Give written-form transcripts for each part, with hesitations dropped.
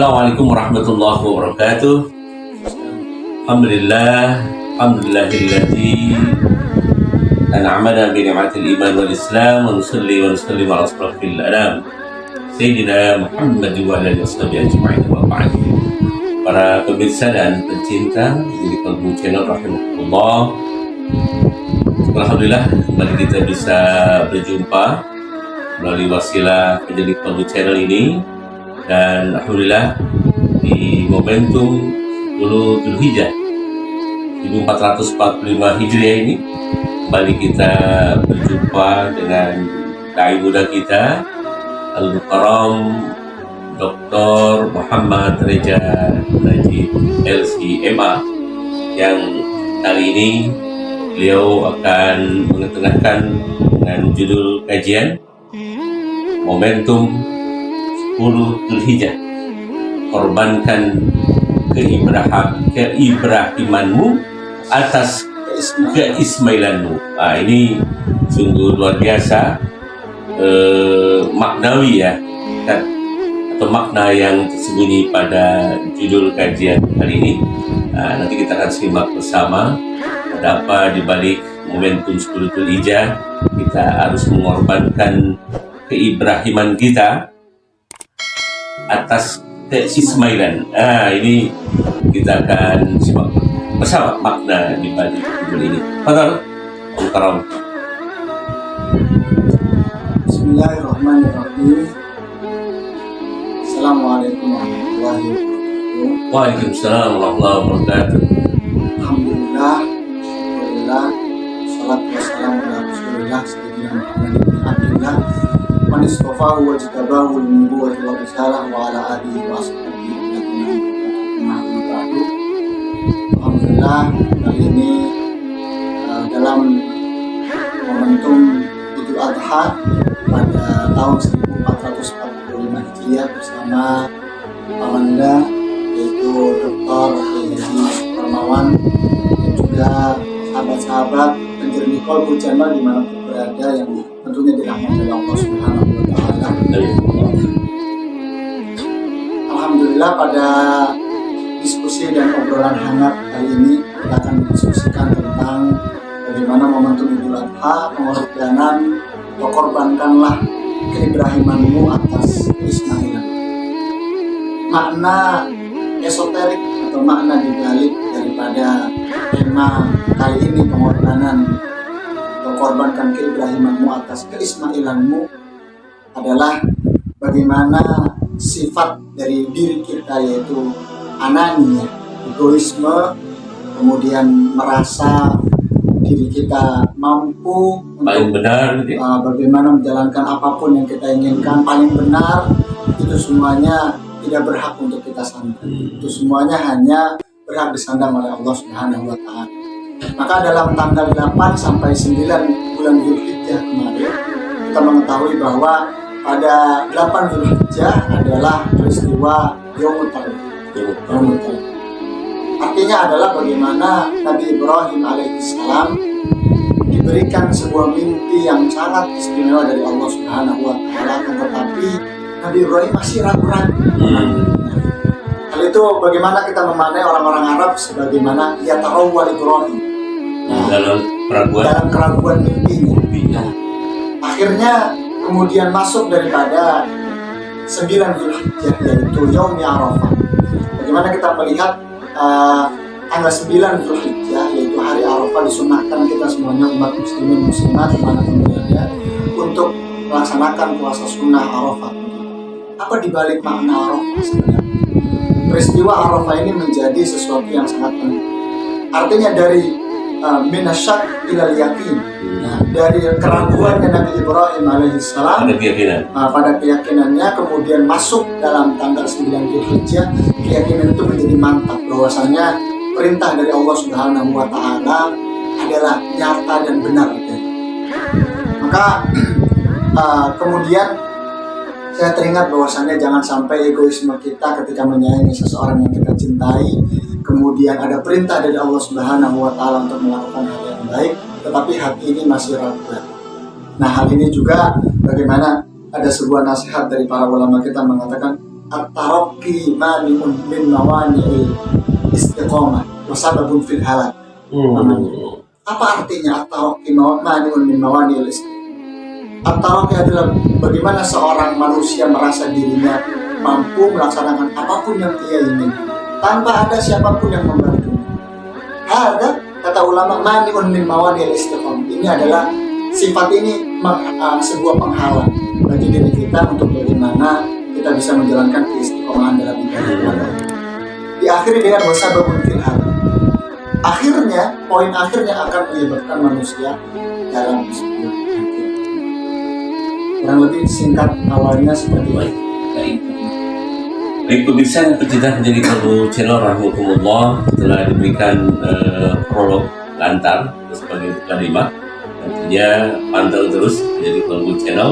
Assalamualaikum warahmatullahi wabarakatuh. Alhamdulillahilladzi an'amana bi ni'matil iman wal islam wa nusalli wa nusallim ala asrafil anam Sayyidina Muhammad wa ala alihi washabihi ajma'in wa ba'd. Para pemirsa dan pencinta di Kalbu Channel rahimahullah. Alhamdulillah kembali kita bisa berjumpa melalui wasilah menjadi Kalbu Channel ini, dan alhamdulillah di momentum 10 Dzulhijjah 1445 Hijriah ini kembali kita berjumpa dengan dai muda kita Al-Mukarram Dr. Muhammad Reza Najib LC.MA, yang kali ini beliau akan mengetengahkan dengan judul kajian Momentum 10 Dzulhijjah, korbankan keibrahimanmu atas keismailanmu. Ini sungguh luar biasa maknawi ya, atau makna yang tersembunyi pada judul kajian kali ini. Nanti kita akan simak bersama ada apa di balik momentum 10 Dzulhijjah. Kita harus mengorbankan keibrahiman kita atas keismailan. Ini kita akan simak bersama makna di balik judul ini. Fadhal, Al-Mukarram. Bismillahirrahmanirrahim. Assalamualaikum warahmatullahi wabarakatuh. Waalaikumsalam warahmatullahi wabarakatuh. Alhamdulillah, salatu wassalamu ala Rasulillah sayyidina Muhammad bin Abdillah man istafahu wa jtabahu lin-nubuwwati wa risalah wa ala alihi wa ashabihi ba'du. Alhamdulillah, kali ini dalam momentum Idul Adha pada tahun 1445 Hijriah bersama Pamanda, yaitu Dr. Parmawan, dan juga sahabat-sahabat penjernih Kalbu Channel dimanapun berada yang tentunya dirahmati oleh Allah Subhanahu wa Ta'ala. Alhamdulillah, pada diskusi dan obrolan hangat kali ini kita akan mendiskusikan tentang bagaimana momentum Idul Adha, pengorbanan atau korbankanlah keibrahimanmu atas keismailan. Makna esoterik atau makna dibalik daripada tema kali ini, pengorbanan atau korbankan keibrahimanmu atas keismailanmu, adalah bagaimana sifat dari diri kita, yaitu anania, egoisme, kemudian merasa diri kita mampu Paling untuk benar gitu ya. bagaimana menjalankan apapun yang kita inginkan paling benar. Itu semuanya tidak berhak untuk kita sandang. Itu semuanya hanya berhak disandang oleh Allah Subhanahu wa Ta'ala. Maka dalam tanggal 8 sampai 9 bulan Dzulhijjah kemarin, kita mengetahui bahwa pada 8 Dzulhijjah adalah peristiwa Yaumut Tarwiyah. Artinya adalah bagaimana Nabi Ibrahim alaihissalam diberikan sebuah mimpi yang sangat istimewa dari Allah Subhanahu wa Ta'ala, tetapi Nabi Ibrahim masih ragu-ragu. Hal itu bagaimana kita memaknai orang-orang Arab sebagaimana yatarawwal Ibrahim, Dalam keraguan mimpinya. Akhirnya kemudian masuk daripada 9 Dzulhijjah, yaitu Yaumi Arafah. Bagaimana kita melihat tanggal 9 Dzulhijjah, yaitu hari Arafah, disunahkan kita semuanya umat muslimin muslimat dimanapun berada untuk melaksanakan puasa sunnah Arafah. Apa dibalik makna Arafah sebenarnya? Peristiwa Arafah ini menjadi sesuatu yang sangat penting. Artinya dari minasyak ilal yakin. Nah, dari keraguannya Nabi Ibrahim alaihissalam pada keyakinannya, kemudian masuk dalam tanggal 9 Dzulhijjah, keyakinan itu menjadi mantap bahwasanya perintah dari Allah Subhanahu wa Ta'ala adalah nyata dan benar. Maka kemudian saya teringat bahwasannya jangan sampai egoisme kita ketika menyayangi seseorang yang kita cintai, kemudian ada perintah dari Allah Subhanahu wa Ta'ala untuk melakukan hal yang baik, tetapi hati ini masih ragu. Nah, hal ini juga bagaimana ada sebuah nasihat dari para ulama kita mengatakan at-tarakki mani'un min mawani'il istiqamah wa sababun fil halak. Apa artinya at-tarakki mani'un min mawani'il istiqamah? At-tarakki adalah bagaimana seorang manusia merasa dirinya mampu melaksanakan apapun yang ia ingin tanpa ada siapapun yang membantu. Ada kata ulama mani'un min mawani'il istiqamah. Ini adalah sifat ini sebuah penghalang bagi diri kita untuk bagaimana kita bisa menjalankan keistiqomahan dalam ibadah kepada Allah. Diakhiri dengan wasababun fil halak. Akhirnya, poin akhirnya akan menyebabkan manusia dalam sebuah akhirat. Kurang lebih singkat awalnya seperti itu. Baik pemirsa yang pecinta menjadi Kolbu channel rahmatullah, telah diberikan prolog lantar sebagai mukadimah. Tentunya pantau terus menjadi Kolbu channel.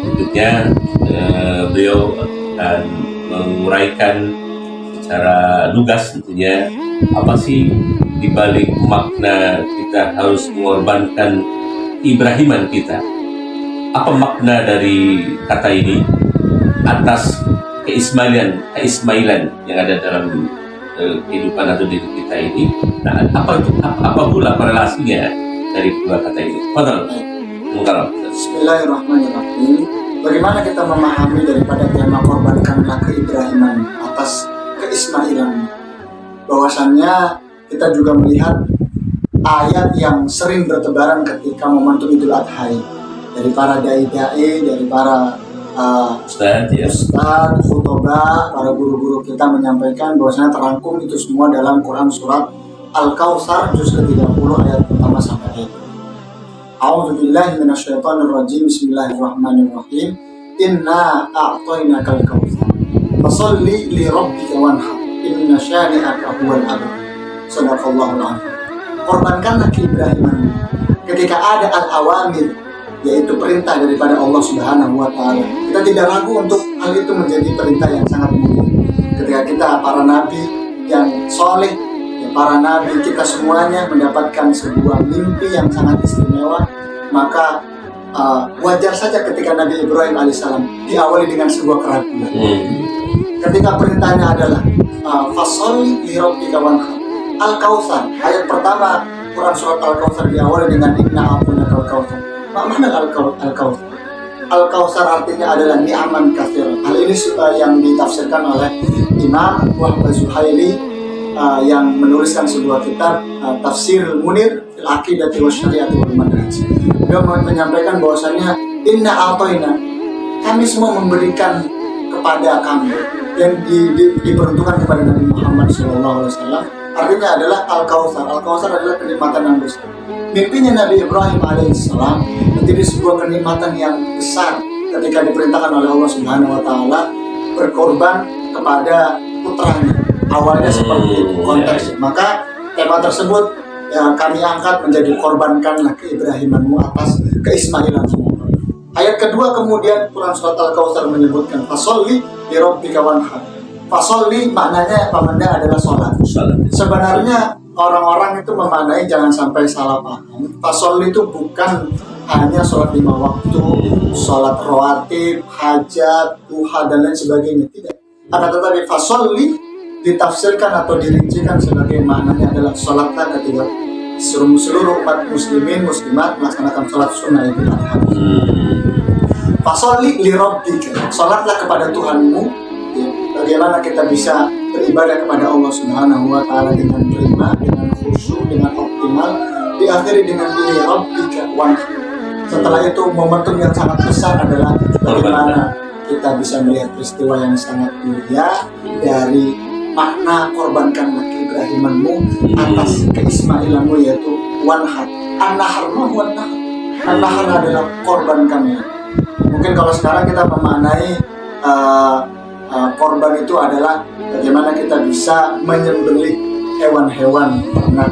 Berikutnya beliau akan menguraikan secara lugas tentunya apa sih dibalik makna kita harus mengorbankan Ibrahiman kita. Apa makna dari kata ini atas keismailan yang ada dalam kehidupan atau diri kita ini. Nah, apa pula korelasinya dari kedua kata ini? Fadhal. Bismillahirrahmanirrahim. Bagaimana kita memahami daripada tema korbankanlah keibrahiman atas keismailan? Bahwasannya kita juga melihat ayat yang sering bertebaran ketika momentum Idul Adha dari para dai-dai, dari para ustadz, khutbah, para guru-guru kita menyampaikan bahwasanya terangkum itu semua dalam Quran surat Al-Kautsar juz ke-30 ayat pertama sampai ayat. A'udzubillahi minasyaitonirrajim. Bismillahirrahmanirrahim. Inna a'tainakal kautsar. Fasholli li rabbika wanhar. Inna syani'aka huwal abtar. Shadaqallahul azim. Korbankanlah keibrahiman ketika ada al-awamir, yaitu perintah daripada Allah Subhanahu wa taala. Kita tidak ragu untuk hal itu menjadi perintah yang sangat mulia. Ketika kita para nabi yang soleh, para nabi kita semuanya mendapatkan sebuah mimpi yang sangat istimewa, maka wajar saja ketika Nabi Ibrahim alaihissalam diawali dengan sebuah keraguan. Ketika perintahnya adalah fasholli li rabbika wanhar. Al-Kautsar, ayat pertama Quran surat Al-Kautsar diawali dengan inna a'tainakal kautsar. Makna Al-Kautsar? Al-Kautsar artinya adalah ni'aman katsir. Hal ini yang ditafsirkan oleh Imam Wahbah Zuhaili yang menuliskan sebuah kitab Tafsirul Munir fil Aqidati Wasyari'ati wal Manhaj. Dia menyampaikan bahwasannya inna a'taina, kami semua memberikan kepada kamu, yang diperuntukkan kepada Nabi Muhammad SAW. Artinya adalah Al-Kautsar. Al-Kautsar adalah kenikmatan yang besar. Mimpinya Nabi Ibrahim alaihissalam menjadi sebuah kenikmatan yang besar ketika diperintahkan oleh Allah Subhanahu wa taala berkorban kepada putranya. Awalnya seperti itu konteksnya. Maka tema tersebut kami angkat menjadi korbankanlah keibrahimanmu atas keismailanmu. Ayat kedua kemudian Quran surat Al-Kautsar menyebutkan fasholli li rabbika wanhar. Fasholli maknanya adalah sholat. Sebenarnya orang-orang itu memaknai, jangan sampai salah paham, fasholli itu bukan hanya sholat 5 waktu, sholat rawatib, hajat, duha dan lain sebagainya, tidak. Akan tetapi fasholli ditafsirkan atau dirincikan sebagai maknanya adalah sholatlah ketika seluruh umat muslimin muslimat melaksanakan sholat sunnah Idul Adha. Fasholli li rabbika, sholatlah kepada Tuhanmu. Bagaimana kita bisa beribadah kepada Allah Subhanahu wa taala dengan prima, dengan khusyuk, dengan optimal, diakhiri dengan li rabbika wanhar. Setelah itu momentum yang sangat besar adalah bagaimana kita bisa melihat peristiwa yang sangat mulia dari makna korbankanlah keibrahimanmu atas keismailanmu, yaitu wanhar. An-nahar wanhar. An-nahar adalah korbankannya. Mungkin kalau sekarang kita memaknai korban itu adalah bagaimana kita bisa menyembelih hewan-hewan ternak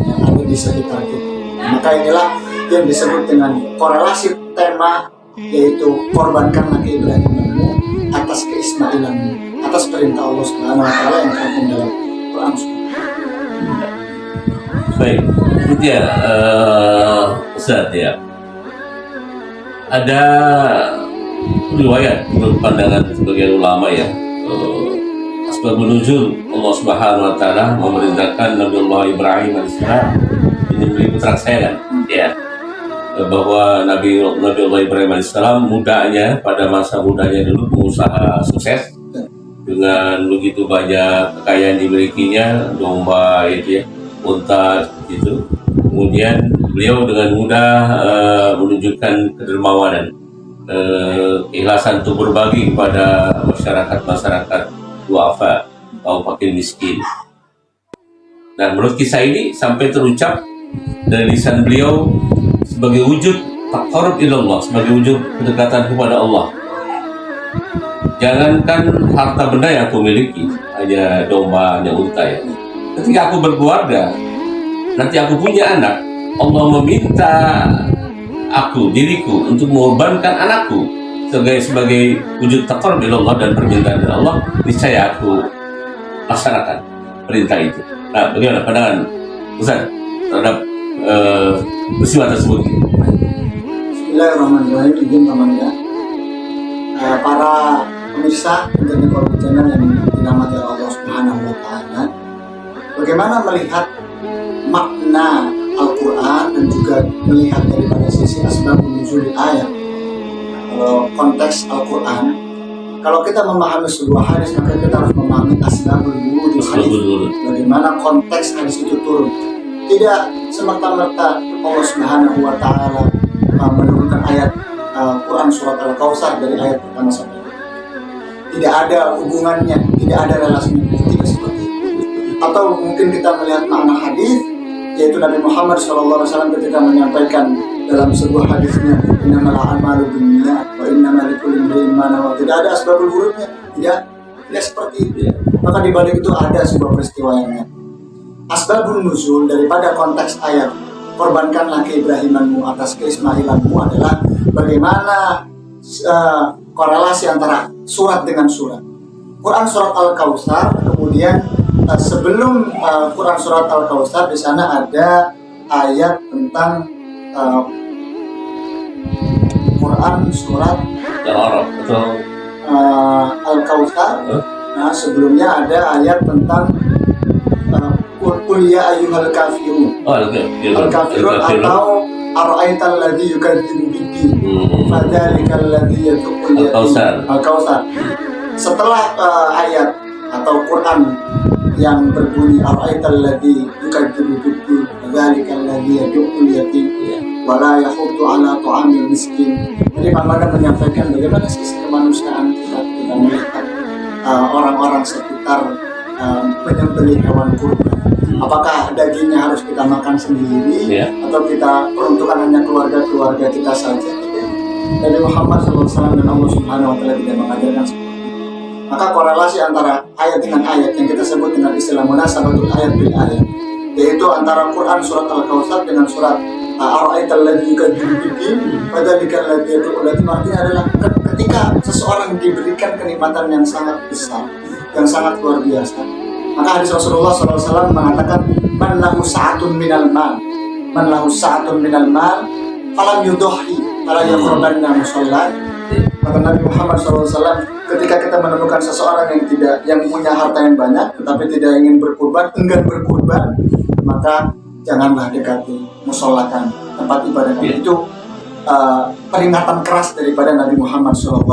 yang ada di sekitar kita. Maka inilah yang disebut dengan korelasi tema, yaitu korbankanlah keibrahimanmu atas keismailanmu, atas perintah Allah Subhanahu wa taala yang terkandung dalam Quran. Baik, itu ya Ustaz ya. Ada riwayat menurut pandangan sebagian ulama ya, asbabun nuzul Allah Subhanahu wa taala memerintahkan Nabi Allah Ibrahim alaihissalam, ini beli putra saya kan ya, bahwa Nabi Allah Ibrahim alaihissalam mudanya, pada masa mudanya dulu pengusaha sukses dengan begitu banyak kekayaan dimilikinya, domba itu ya, unta gitu. Kemudian beliau dengan mudah menunjukkan kedermawanan, keikhlasan untuk berbagi kepada masyarakat duafa atau fakir miskin. Dan menurut kisah ini sampai terucap dari lisan beliau sebagai wujud taqarrub ilallah, sebagai wujud kedekatan kepada Allah. Jangankan harta benda yang aku miliki, hanya domba, hanya unta ya. Ketika aku berkeluarga, nanti aku punya anak, Allah meminta diriku untuk mengorbankan anakku sebagai wujud taqarrub ilallah dan permintaan dari Allah, niscaya aku laksanakan perintah itu. Nah, bagaimana pandangan Ustaz terhadap peristiwa tersebut? Bismillahirrahmanirrahim. Izin teman-teman, para pemirsa internet Kolbu Channel yang dirahmati Allah Subhanahu wa taala, bagaimana melihat makna Al-Quran dan juga melihat daripada sisi asbabun nuzul ayat. Kalau konteks Al-Quran, kalau kita memahami sebuah hadis, maka kita harus memahami asbabun nuzul hadis, bagaimana konteks hadis itu turun. Tidak semata-merta Allah Subhanahu wa taala menurunkan ayat Quran surat Al-Kautsar dari ayat pertama sampai tidak ada hubungannya, tidak ada relasinya, tidak seperti itu. Atau mungkin kita melihat makna hadis, yaitu Nabi Muhammad SAW ketika menyampaikan dalam sebuah hadisnya, innamal a'malu binniyat wa innamal likulli imri'in ma nawa. Tidak ada asbabul wurudnya, tidak seperti itu. Maka di balik itu ada sebuah peristiwa yang nyata. Asbabun nuzul daripada konteks ayat korbankanlah keibrahimanmu atas keismailanmu adalah bagaimana korelasi antara surat dengan surat. Quran surat Al-Kautsar, kemudian sebelum Quran surat Al-Kautsar di sana ada ayat tentang Quran surat Al-Kautsar. Nah, sebelumnya ada ayat tentang Qul ya ayyuhal kafirun. Al-kafirun atau ara'aital ladzi yukadzibu bid-din. Fadzalikal ladzi yad'ul yatim. Al-Kautsar. Setelah ayat atau Quran yang berbunyi ara'aital ladzi yukadzibu bid-din, fadzalikal ladzi yad'ul yatim wa la yahuddu 'ala ta'amil miskin. Jadi Pak Mada menyampaikan bagaimana sisi kemanusiaan kita melihat orang-orang sekitar menyembelih hewan kurban. Apakah dagingnya harus kita makan sendiri atau kita peruntukan hanya keluarga kita saja? Nabi Muhammad SAW dan Allah Subhanahu wa taala tidak mengajarkan seperti itu. Maka korelasi antara ayat dengan ayat yang kita sebut dengan istilah munasabatul ayat bil ayat, yaitu antara Quran surat Al-Kautsar dengan surat Ar-Ra'aital ladzi yukadzibu bid-din fadzalikal ladzi yad'ul yatim. Artinya adalah ketika seseorang diberikan kenikmatan yang sangat besar, yang sangat luar biasa, maka hadis Rasulullah SAW mengatakan man lahu sa'atun minal mal falam yudhi fala yaqrabanna musalla. Maka Nabi Muhammad SAW ketika kita menemukan seseorang yang punya harta yang banyak tetapi tidak ingin berkurban, enggan berkurban, maka janganlah dekati musollakan tempat ibadah. Itu peringatan keras daripada Nabi Muhammad SAW.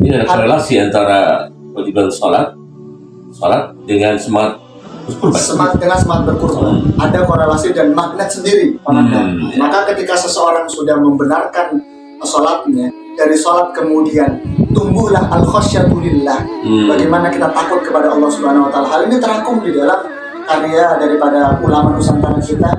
Ini ada relasi antara kewajiban sholat dengan semangat berkurban. Ada korelasi dan magnet sendiri. Maka ketika seseorang sudah membenarkan sholatnya, dari sholat kemudian tumbuhlah al-khasyatu lillah. Bagaimana kita takut kepada Allah Subhanahu wa taala. Hal ini terangkum di dalam karya daripada ulama Nusantara kita,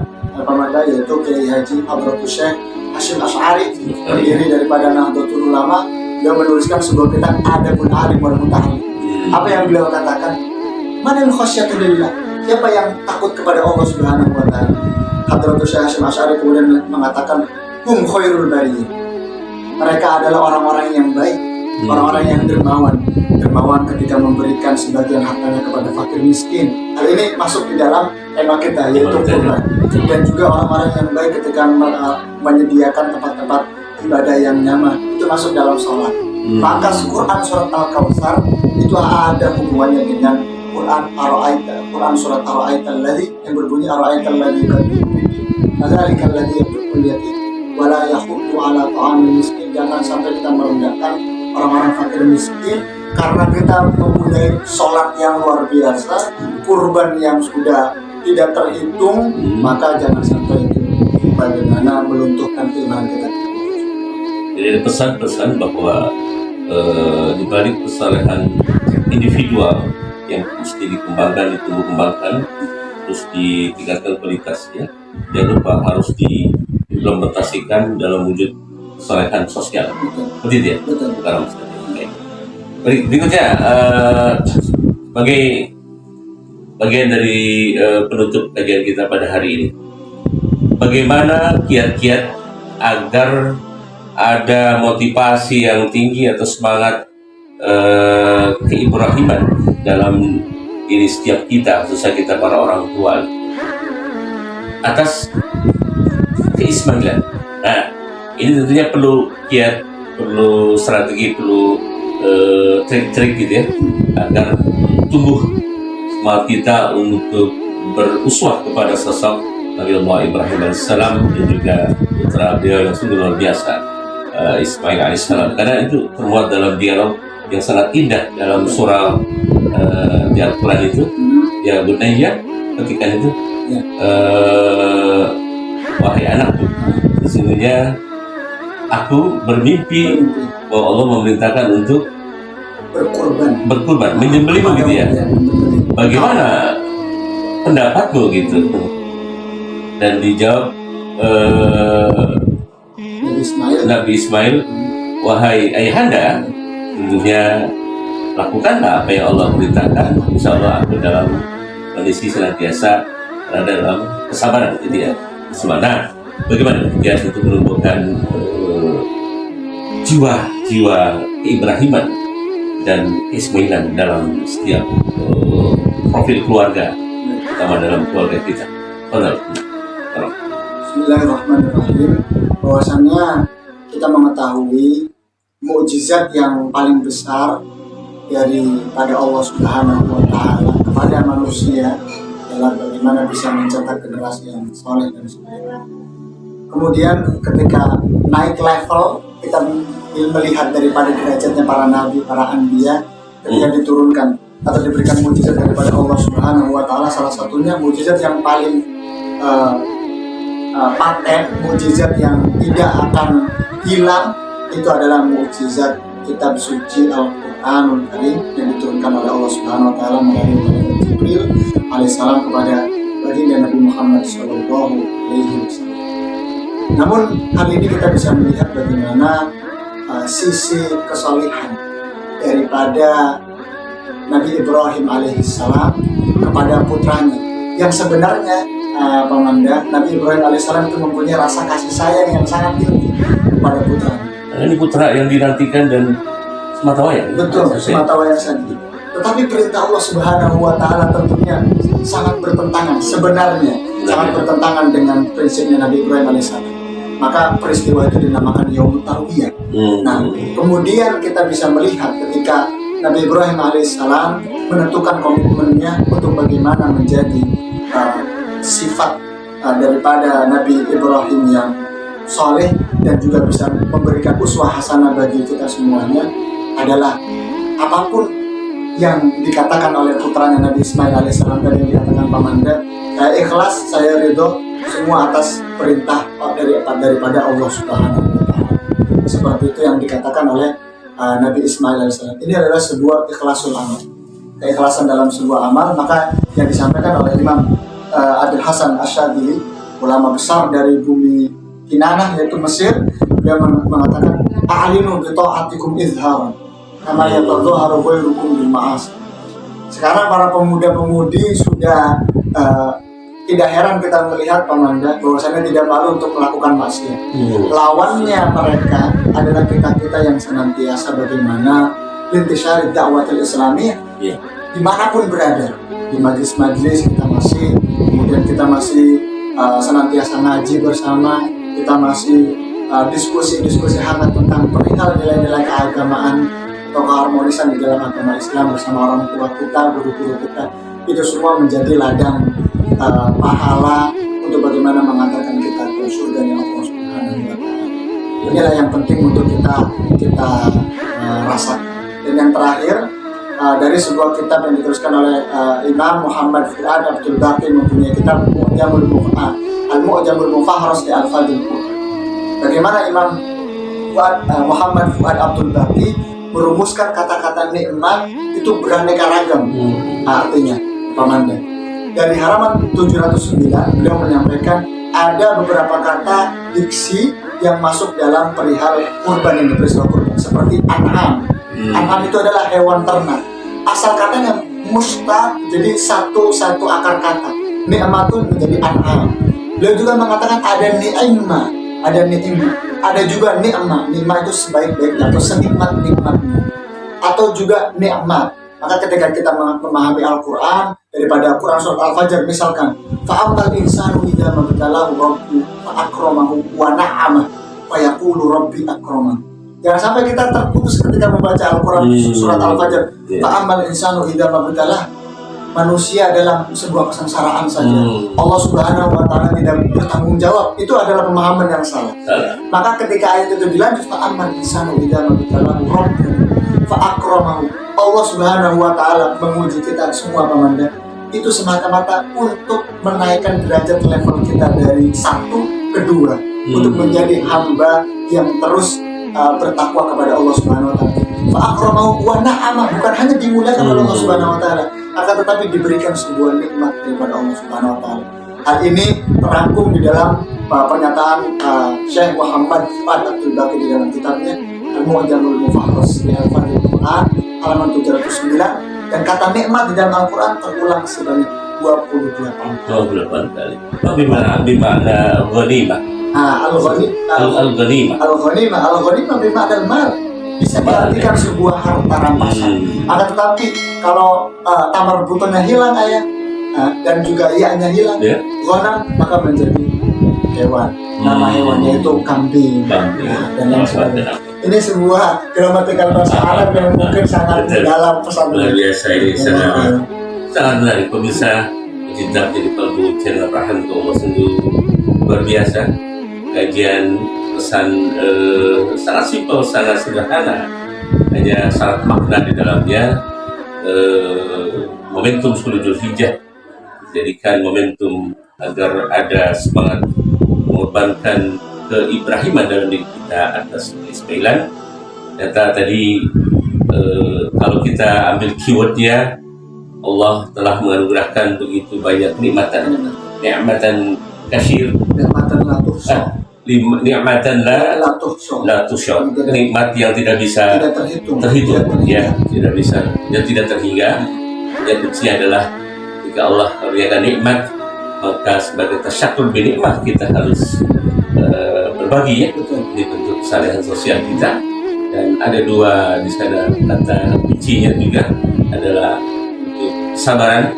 yaitu Kiai Haji Hadratus Syekh Hasyim Asy'ari, pendiri daripada Nahdlatul Ulama. Beliau menuliskan sebuah kitab Adabul Alim wal Muta'allim. Apa yang beliau katakan? Manal khasyatu lillah? Siapa yang takut kepada Allah Subhanahu wa taala? Hadratus Syekh Hasyim Asy'ari kemudian mengatakan, hum khairul bariyah. Mereka adalah orang-orang yang baik, orang-orang yang dermawan ketika memberikan sebagian hartanya kepada fakir miskin. Hal ini masuk di dalam tema kita, yaitu kurban. Dan juga orang-orang yang baik ketika menyediakan tempat-tempat ibadah yang nyaman, itu masuk dalam sholat. Maka Quran surat Al-Kautsar itu ada hubungannya dengan Quran surat Ar-Ra'aital ladzi yang berbunyi Ar-Ra'aital ladzi kadzalika alladzi yaqul yatim wala yahuddu ala ta'amil miskin. Jangan sampai kita merendahkan orang-orang fakir miskin karena kita mempunyai sholat yang luar biasa, kurban yang sudah tidak terhitung, maka jangan sampai bagaimana melunturkan keimanan kita. Jadi ada pesan-pesan bahwa di balik kesalehan individual yang mesti dikembangkan, ditumbuh kembangkan, terus ditingkatkan kualitasnya, jangan lupa harus diimplementasikan dalam wujud kesalehan sosial. Seperti itu ya? Betul. Sekarang berikutnya sebagai bagian dari penutup kajian kita pada hari ini, bagaimana kiat-kiat agar ada motivasi yang tinggi atau semangat keibrahiman dalam diri setiap kita, khususnya kita para orang tua, atas keismailan. Nah, ini tentunya perlu kiat, perlu strategi, perlu trik-trik gitu ya, agar tumbuh semangat kita untuk beruswah kepada sosok Nabi Allah Ibrahim AS dan juga putra beliau yang sungguh luar biasa, Ismail AS. Karena itu termuat dalam dialog yang sangat indah dalam surah di Al-Quran itu, ya bunayya, ketika itu wahai anakku, sesungguhnya aku bermimpi bahwa Allah memerintahkan untuk berkurban, menyembelih begitu ya. Bagaimana pendapatmu gitu? Dan dijawab Nabi Ismail, wahai ayahanda, tentunya lakukanlah apa yang Allah perintahkan. Insya Allah aku dalam kondisi senantiasa berada dalam kesabaran itu ya. Semana bagaimana dia untuk menumbuhkan jiwa keibrahiman dan keismailan dalam setiap profil keluarga, terutama dalam keluarga kita. Bismillahirrahmanirrahim. Bahwasannya kita mengetahui mukjizat yang paling besar daripada Allah Subhanahu wa Ta'ala kepada manusia adalah bagaimana bisa mencetak generasi yang soleh dan sebagainya. Kemudian ketika naik level, kita melihat daripada derajatnya para nabi, para anbiya ketika diturunkan atau diberikan mukjizat daripada Allah Subhanahu wa Ta'ala. Salah satunya mukjizat yang paling paten, mukjizat yang tidak akan hilang, itu adalah mukjizat kitab suci Al-Quranul Karim yang diturunkan oleh Allah Subhanahu wa Ta'ala melalui malaikat Jibril alaihissalam kepada baginda Nabi Muhammad sallallahu alaihi wasallam. Namun hal ini kita bisa melihat bagaimana sisi kesalehan daripada Nabi Ibrahim alaihissalam kepada putranya, yang sebenarnya Pamanda, Nabi Ibrahim alaihissalam itu mempunyai rasa kasih sayang yang sangat tinggi kepada putranya. Ini putra yang dinantikan dan sematawayang. Betul, sematawayang saja. Tetapi perintah Allah Subhanahu wa Ta'ala tentunya sangat bertentangan, sebenarnya sangat bertentangan dengan prinsipnya Nabi Ibrahim alaihissalam. Maka peristiwa itu dinamakan Yaumut Tarwiyah. Nah, kemudian kita bisa melihat ketika Nabi Ibrahim alaihissalam menentukan komitmennya untuk bagaimana menjadi sifat daripada Nabi Ibrahim yang soleh dan juga bisa memberikan uswah hasanah bagi kita semuanya adalah apapun yang dikatakan oleh putranya Nabi Ismail alaihissalam dan yang dikatakan Pamanda, saya ikhlas, saya ridho semua atas perintah daripada Allah Subhanahu wa Ta'ala. Seperti itu yang dikatakan oleh Nabi Ismail alaihissalam. Ini adalah sebuah ikhlasul amal, keikhlasan dalam sebuah amal. Maka yang disampaikan oleh Imam Abdul Hasan Asyadili, ulama besar dari bumi Kinanah yaitu Mesir, dia mengatakan a'linu bi ta'atikum izharan kama yatadhaharu ghairukum bil ma'as. Sekarang para pemuda-pemudi sudah tidak heran kita melihat Pamanda bahwasanya tidak malu untuk melakukan maksiat. Lawannya mereka adalah kita yang senantiasa bagaimana lintisyari da'watul islamiyah dimanapun berada, di majlis-majlis kita masih, kemudian kita masih senantiasa ngaji bersama, kita masih diskusi-diskusi hangat tentang perihal nilai-nilai keagamaan atau keharmonisan di dalam agama Islam bersama orang tua kita, guru-guru kita, itu semua menjadi ladang pahala untuk bagaimana mengantarkan kita ke surga yang Allah Subhanahu wa Ta'ala. Inilah yang penting untuk kita rasakan. Dan yang terakhir, dari sebuah kitab yang dituliskan oleh Imam Muhammad Fuad Abdul Baqi, mempunyai kitab Al-Mu'jamul Mufahras di Al-Fadhil Quran. Bagaimana Imam Muhammad Fuad Abdul Baqi merumuskan kata-kata nikmat itu beraneka ragam. Artinya, Pamandan, dari halaman 709 beliau menyampaikan ada beberapa kata diksi yang masuk dalam perihal kurban yang diberi kurban, seperti an'am. An'am itu adalah hewan ternak. Asal katanya mustaq, jadi satu akar kata. Ni'matun menjadi an'am. Beliau juga mengatakan ada ni'imah, ada juga ni'mah. Ni'mah itu sebaik-baiknya atau senikmat-nikmatnya, atau juga ni'mat. Maka ketika kita memahami Al-Quran, daripada Quran surat Al-Fajr misalkan, fa'ammal insanu idza mabtalahu rabbuhu fa'akramahu wa na'amah fa yaqulu rabbi akramah. Jangan sampai kita terputus ketika membaca Al-Quran surat Al-Fajr. Fa'ammal insanu idza mabtalah, manusia dalam sebuah kesengsaraan saja. Allah Subhanahu wa Ta'ala tidak bertanggung jawab. Itu adalah pemahaman yang salah. Maka ketika ayat itu dilanjut, fa'ammal insanu idza mabtalahu rabbuhu fa'akramahu, Allah Subhanahu wa Ta'ala menguji kita semua, Pamandan, itu semata-mata untuk menaikkan derajat level kita dari 1 ke 2, untuk menjadi hamba yang terus bertakwa kepada Allah Subhanahu wa Ta'ala. Fa'akramahu wa na'amah, bukan hanya dimuliakan oleh Allah Subhanahu wa Ta'ala, akan tetapi diberikan sebuah nikmat daripada Allah Subhanahu wa Ta'ala. Hal ini terangkum di dalam pernyataan Syekh Muhammad Fuad Abdul Baqi di dalam kitabnya Al-Mu'jamul Mufahras di Al-Fadhil Quran halaman 709, dan kata nikmat di dalam Al-Quran terulang sebanyak 28 kali. Bimana ghanimah. Al-ghanimah bimana al-mal, bisa diartikan sebuah harta rampasan. Akan tetapi kalau tamar butonnya hilang ayah, dan juga ianya hilang, ghanam, maka menjadi hewan. Nama hewannya itu kambing. Dan lain sebagainya. Ini sebuah gramatikal bahasa Arab yang mungkin sangat dalam pesan. Luar biasa ini, sangat menarik. Pemirsa pencinta jadi Palbu channel Rahan Allah sungguh luar biasa. Kajian pesan sangat simpel, sangat sederhana, hanya syarat makna di dalamnya. Momentum 10 Zulhijjah dijadikan momentum agar ada semangat mengorbankan keibrahiman dalam diri kita atas Ismailan. Data tadi kalau kita ambil keywordnya, Allah telah menganugerahkan begitu banyak nikmatan kasyir, nikmatan la tuhsa, nikmat yang tidak bisa terhitung, ya, tidak bisa dan tidak terhingga. Yang kunci adalah jika Allah memberikan nikmat, maka sebagai tasyakur binikmah kita harus berbagi, ya, di bentuk kesalahan sosial kita. Dan ada 2 di sana kata kuncinya juga adalah untuk kesabaran.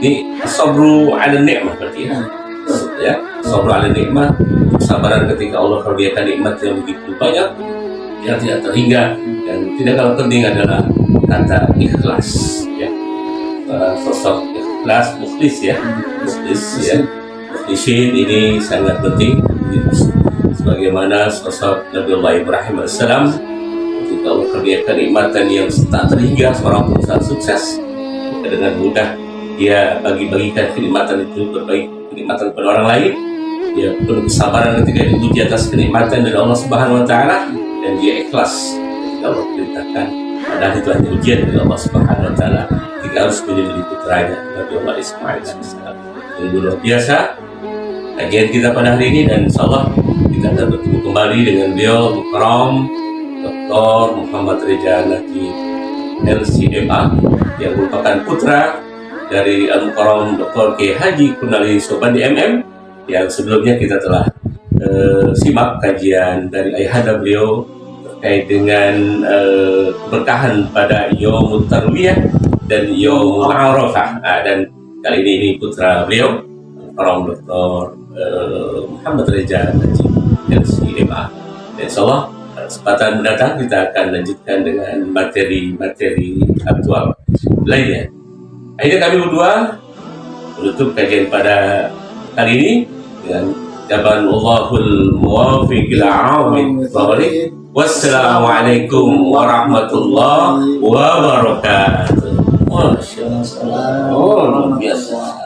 Ini sabru ala nikmah berarti, ya, sabru ala nikmah, kesabaran ketika Allah memberikan nikmat yang begitu banyak yang tidak terhingga. Dan tidak kalah penting adalah kata ikhlas, ya, sosok ikhlas, mukhlis, ya, mukhlisin ini sangat penting. Sebagaimana sosok Nabi Allah Ibrahim AS, ketika Allah kerjakan nikmatan yang tak terhingga, seorang pengusaha sukses, dengan mudah dia bagi-bagikan kenikmatan itu, berbagi kenikmatan kepada orang lain. Dia penuh kesabaran ketika diuji atas kenikmatan dari Allah Subhanahu wa Ta'ala, dan dia ikhlas ketika Allah perintahkan, padahal itu hanya ujian dari Allah Subhanahu wa Ta'ala, ketika harus menjadi putranya Nabi Allah Ismail AS. Yang luar biasa kajian kita pada hari ini, dan insyaallah kita akan bertemu kembali dengan beliau Mukarram Dr. Muhammad Reza Naqi LCMA, yang merupakan putra dari Al-Mukarram Dr. K. Haji Kunali Sobandi MM, yang sebelumnya kita telah simak kajian dari ayahanda beliau terkait dengan keberkahan pada Yaumut Tarwiyah dan Yaumul Arafah. Dan kali ini putra beliau Al-Mukarram Dr. Muhammad Reza Naqi LCMA. Insya Allah kesempatan mendatang kita akan lanjutkan dengan materi-materi aktual lainnya. Akhirnya kami berdua menutup kajian pada kali ini dengan ucapan Allahul muwaffiq ila aqwamit thoriq. Wassalamualaikum warahmatullahi wabarakatuh. Masya Allah. Oh, luar biasa.